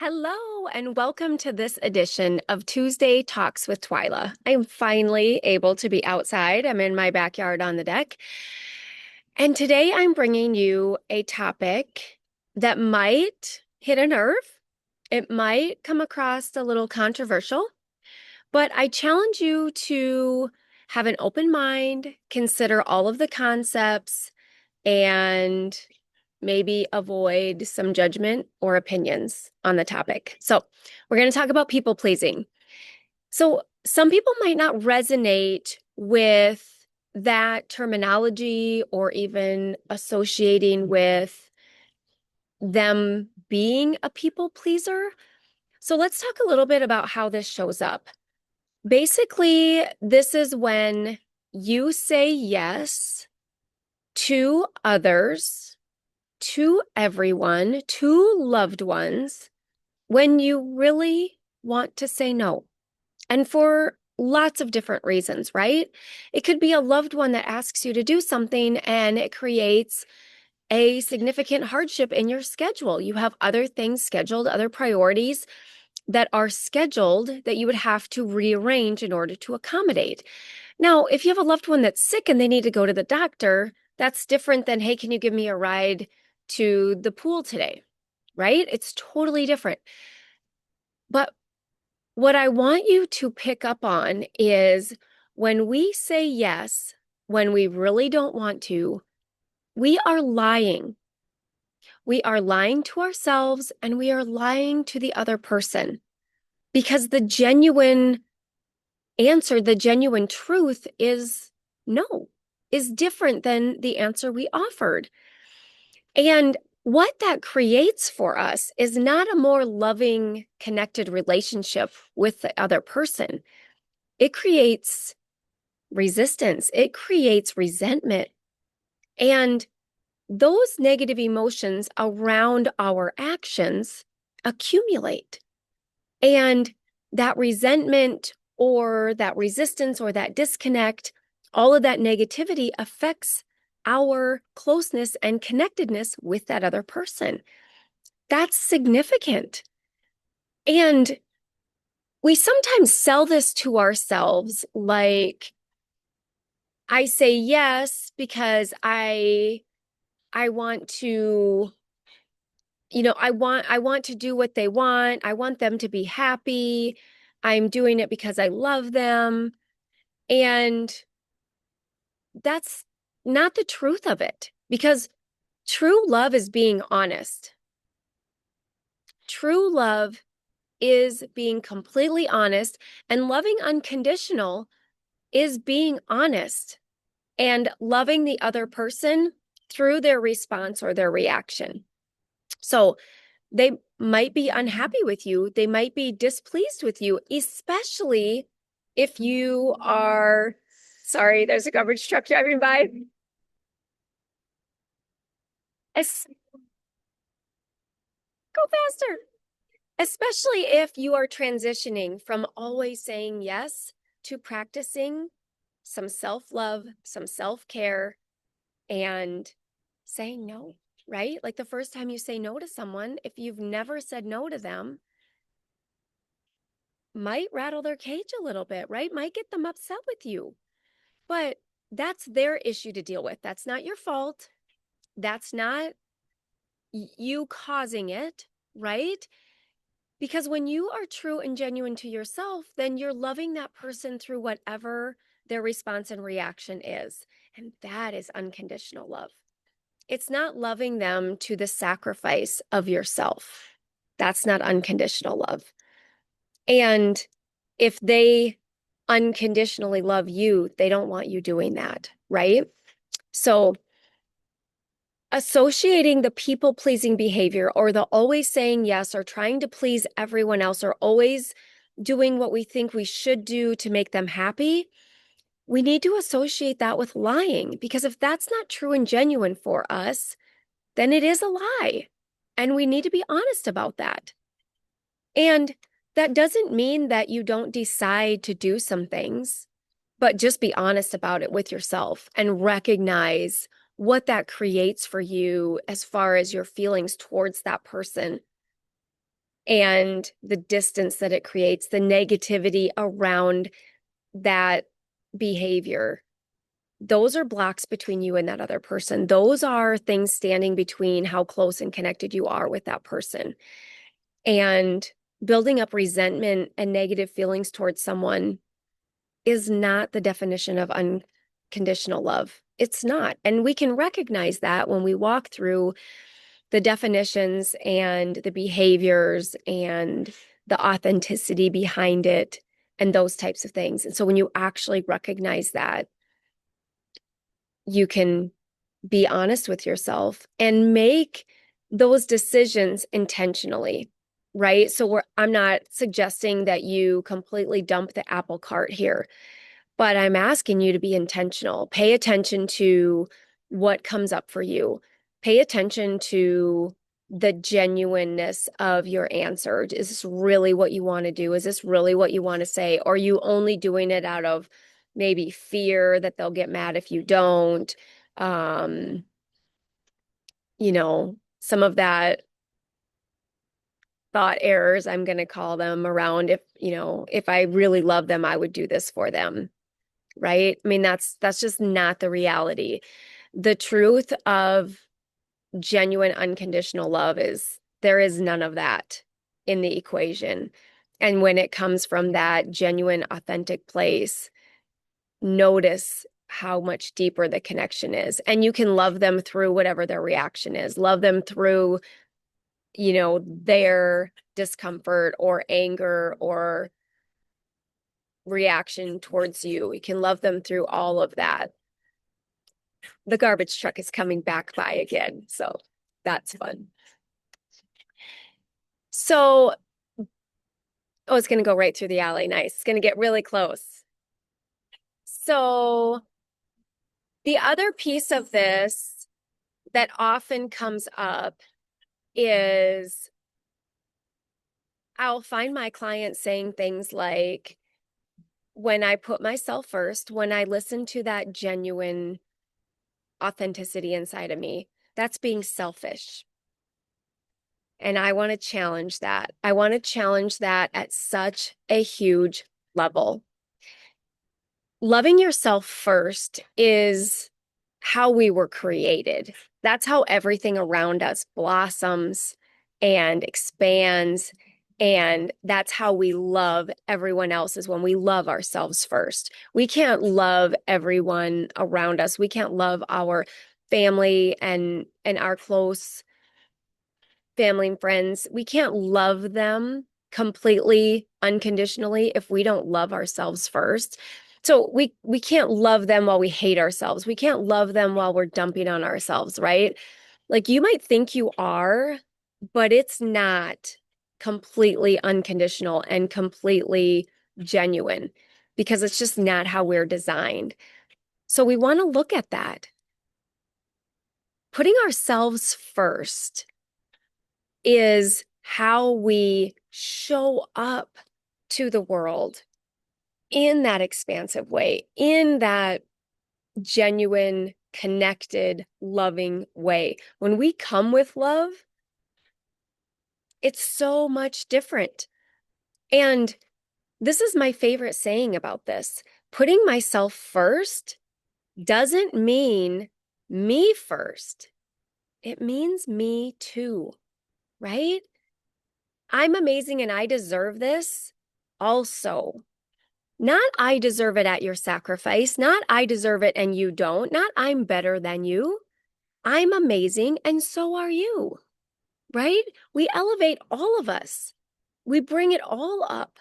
Hello, and welcome to this edition of Tuesday Talks with Twyla. I'm finally able to be outside. I'm in my backyard on the deck. And today I'm bringing you a topic that might hit a nerve. It might come across a little controversial, but I challenge you to have an open mind, consider all of the concepts, and maybe avoid some judgment or opinions on the topic. So, we're going to talk about people pleasing. So, some people might not resonate with that terminology or even associating with them being a people pleaser. So, let's talk a little bit about how this shows up. Basically, this is when you say yes to others, to everyone, to loved ones, when you really want to say no. And for lots of different reasons, right? It could be a loved one that asks you to do something and it creates a significant hardship in your schedule. You have other things scheduled, other priorities that are scheduled that you would have to rearrange in order to accommodate. Now, if you have a loved one that's sick and they need to go to the doctor, that's different than, hey, can you give me a ride to the pool today? Right? It's totally different. But what I want you to pick up on is when we say yes, when we really don't want to, we are lying. We are lying to ourselves and we are lying to the other person because the genuine answer, the genuine truth is no, is different than the answer we offered. And what that creates for us is not a more loving, connected relationship with the other person. It creates resistance, it creates resentment. And those negative emotions around our actions accumulate. And that resentment or that resistance or that disconnect, all of that negativity affects our closeness and connectedness with that other person. That's significant. And we sometimes sell this to ourselves like, I say yes because I want to, I want to do what they want. I want them to be happy. I'm doing it because I love them. And that's not the truth of it, because true love is being honest. True love is being completely honest, and loving unconditional is being honest and loving the other person through their response or their reaction. So they might be unhappy with you. They might be displeased with you, especially if you are, sorry, there's a garbage truck driving by. Es- Go faster. Especially if you are transitioning from always saying yes to practicing some self-love, some self-care, and saying no, right? Like the first time you say no to someone, if you've never said no to them, might rattle their cage a little bit, right? Might get them upset with you. But that's their issue to deal with. That's not your fault. That's not you causing it, right? Because when you are true and genuine to yourself, then you're loving that person through whatever their response and reaction is. And that is unconditional love. It's not loving them to the sacrifice of yourself. That's not unconditional love. And if they unconditionally love you, they don't want you doing that, right? So associating the people-pleasing behavior or the always saying yes or trying to please everyone else or always doing what we think we should do to make them happy, we need to associate that with lying, because if that's not true and genuine for us, then it is a lie. And we need to be honest about that. And that doesn't mean that you don't decide to do some things, but just be honest about it with yourself and recognize what that creates for you as far as your feelings towards that person. and the distance that it creates, the negativity around that behavior. Those are blocks between you and that other person. Those are things standing between how close and connected you are with that person. And building up resentment and negative feelings towards someone is not the definition of unconditional love. It's not. And we can recognize that when we walk through the definitions and the behaviors and the authenticity behind it and those types of things. And so when you actually recognize that, you can be honest with yourself and make those decisions intentionally, right? So I'm not suggesting that you completely dump the apple cart here, but I'm asking you to be intentional. Pay attention to what comes up for you. Pay attention to the genuineness of your answer. Is this really what you want to do? Is this really what you want to say? Or are you only doing it out of maybe fear that they'll get mad if you don't? Um, some of that thought errors, I'm going to call them, around if I really love them, I would do this for them. Right? I mean, that's just not the reality. The truth of genuine unconditional love is there is none of that in the equation. And when it comes from that genuine, authentic place, notice how much deeper the connection is. And you can love them through whatever their reaction is. Love them through, their discomfort or anger or reaction towards you. We can love them through all of that. The garbage truck is coming back by again, so that's fun. So, oh, it's going to go right through the alley. Nice. It's going to get really close. So, the other piece of this that often comes up is I'll find my clients saying things like, when I put myself first, when I listen to that genuine authenticity inside of me, that's being selfish. And I want to challenge that. I want to challenge that at such a huge level. Loving yourself first is how we were created. That's how everything around us blossoms and expands. And that's how we love everyone else, is when we love ourselves first. We can't love everyone around us. We can't love our family and our close family and friends. We can't love them completely unconditionally if we don't love ourselves first. So we can't love them while we hate ourselves. We can't love them while we're dumping on ourselves, right? Like, you might think you are, but it's not completely unconditional and completely genuine, because it's just not how we're designed. So we want to look at that. Putting ourselves first is how we show up to the world in that expansive way, in that genuine, connected, loving way. When we come with love, it's so much different. And this is my favorite saying about this. Putting myself first doesn't mean me first. It means me too, right? I'm amazing and I deserve this also. Not I deserve it at your sacrifice, not I deserve it and you don't, not I'm better than you. I'm amazing and so are you, right? We elevate all of us. We bring it all up.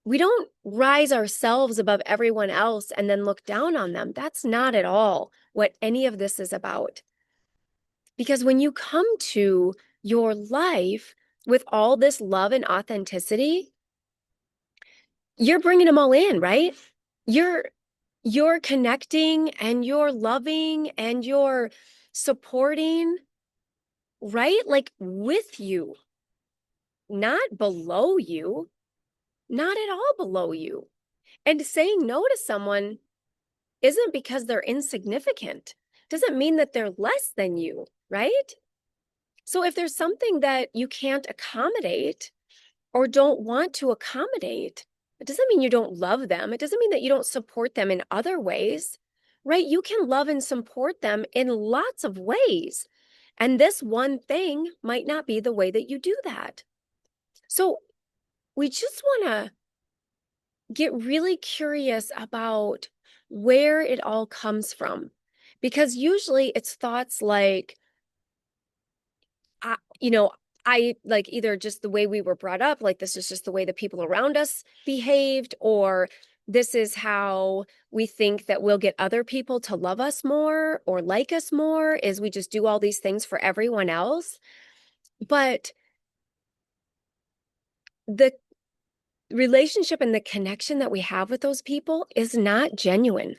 We don't rise ourselves above everyone else and then look down on them. That's not at all what any of this is about. Because when you come to your life with all this love and authenticity, you're bringing them all in, right? You're connecting and you're loving and you're supporting, right? Like, with you, not below you, not at all below you. And saying no to someone isn't because they're insignificant. Doesn't mean that they're less than you, right? So if there's something that you can't accommodate or don't want to accommodate, it doesn't mean you don't love them. It doesn't mean that you don't support them in other ways, right? You can love and support them in lots of ways. And this one thing might not be the way that you do that. So we just want to get really curious about where it all comes from. Because usually it's thoughts like, I, you know, I like either just the way we were brought up, like this is just the way the people around us behaved, or this is how we think that we'll get other people to love us more or like us more, is we just do all these things for everyone else. But the relationship and the connection that we have with those people is not genuine,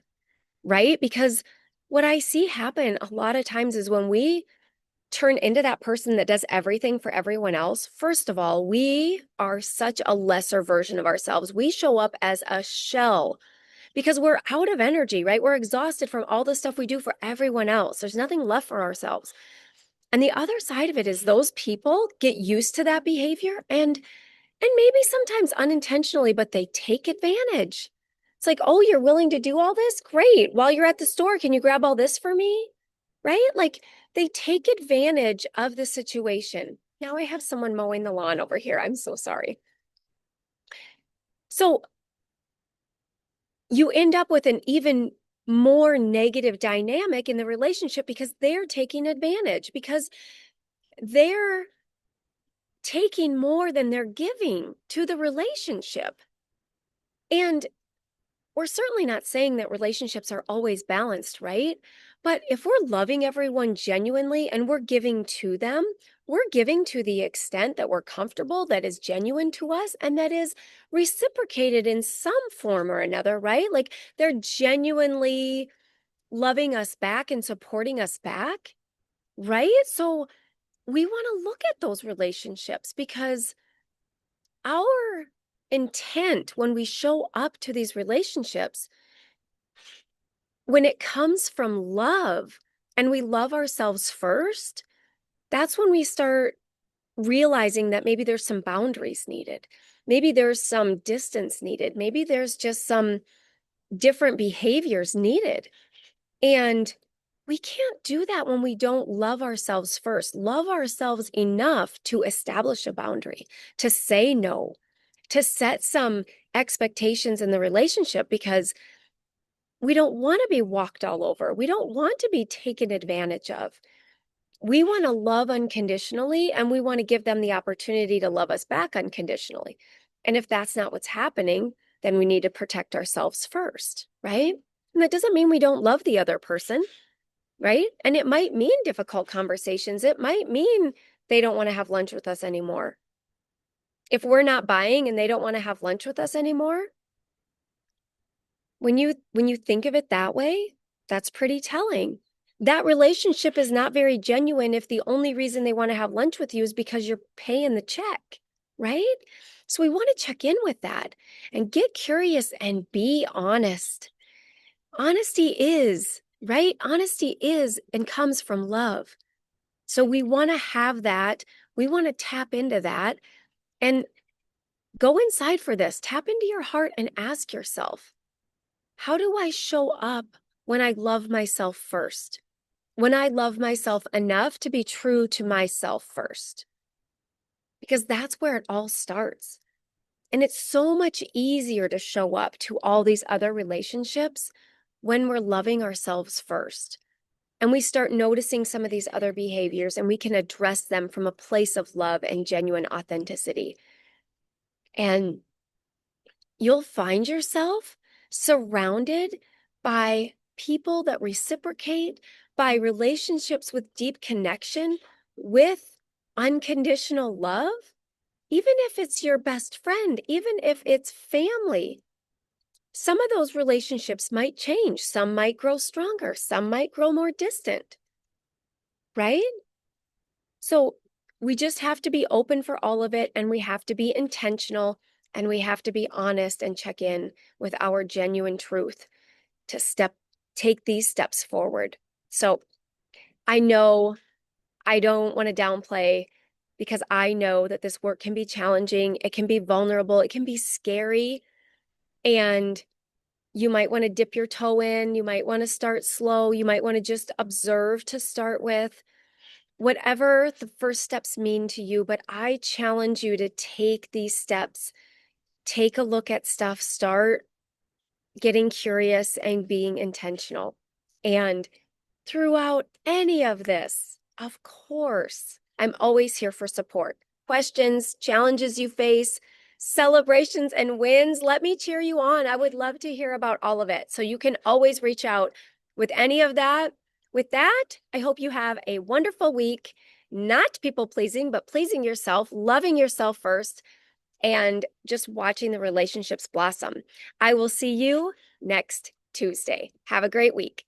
right? Because what I see happen a lot of times is when we turn into that person that does everything for everyone else, first of all, we are such a lesser version of ourselves. We show up as a shell because we're out of energy, right? We're exhausted from all the stuff we do for everyone else. There's nothing left for ourselves. And the other side of it is those people get used to that behavior and maybe sometimes unintentionally, but they take advantage. It's like, oh, you're willing to do all this? Great. While you're at the store, can you grab all this for me? Right? Like they take advantage of the situation. Now I have someone mowing the lawn over here. I'm so sorry. So you end up with an even more negative dynamic in the relationship because they're taking advantage, because they're taking more than they're giving to the relationship. And we're certainly not saying that relationships are always balanced, right? But if we're loving everyone genuinely and we're giving to them, we're giving to the extent that we're comfortable, that is genuine to us, and that is reciprocated in some form or another, right? Like they're genuinely loving us back and supporting us back, right? So we want to look at those relationships because our intent when we show up to these relationships, when it comes from love and we love ourselves first, that's when we start realizing that maybe there's some boundaries needed. Maybe there's some distance needed. Maybe there's just some different behaviors needed. And we can't do that when we don't love ourselves first. Love ourselves enough to establish a boundary, to say no, to set some expectations in the relationship because we don't want to be walked all over. We don't want to be taken advantage of. We want to love unconditionally and we want to give them the opportunity to love us back unconditionally. And if that's not what's happening, then we need to protect ourselves first, right? And that doesn't mean we don't love the other person, right? And it might mean difficult conversations. It might mean they don't want to have lunch with us anymore. If we're not buying and they don't want to have lunch with us anymore, when you think of it that way, that's pretty telling. That relationship is not very genuine if the only reason they want to have lunch with you is because you're paying the check, right? So we want to check in with that and get curious and be honest. Honesty is, right? Honesty is and comes from love. So we want to have that. We want to tap into that and go inside for this. Tap into your heart and ask yourself, how do I show up when I love myself first? When I love myself enough to be true to myself first? Because that's where it all starts. And it's so much easier to show up to all these other relationships when we're loving ourselves first. And we start noticing some of these other behaviors and we can address them from a place of love and genuine authenticity. And you'll find yourself surrounded by people that reciprocate, by relationships with deep connection, with unconditional love, even if it's your best friend, even if it's family. Some of those relationships might change. Some might grow stronger. Some might grow more distant, right? So we just have to be open for all of it, and we have to be intentional, and we have to be honest and check in with our genuine truth to take these steps forward. So I know I don't want to downplay because I know that this work can be challenging. It can be vulnerable. It can be scary. And you might want to dip your toe in. You might want to start slow. You might want to just observe to start with, whatever the first steps mean to you. But I challenge you to take these steps, take a look at stuff, start getting curious and being intentional. And throughout any of this, of course, I'm always here for support. Questions, challenges you face, celebrations and wins, let me cheer you on. I would love to hear about all of it. So you can always reach out with any of that. With that, I hope you have a wonderful week, not people pleasing, but pleasing yourself, loving yourself first, and just watching the relationships blossom. I will see you next Tuesday. Have a great week.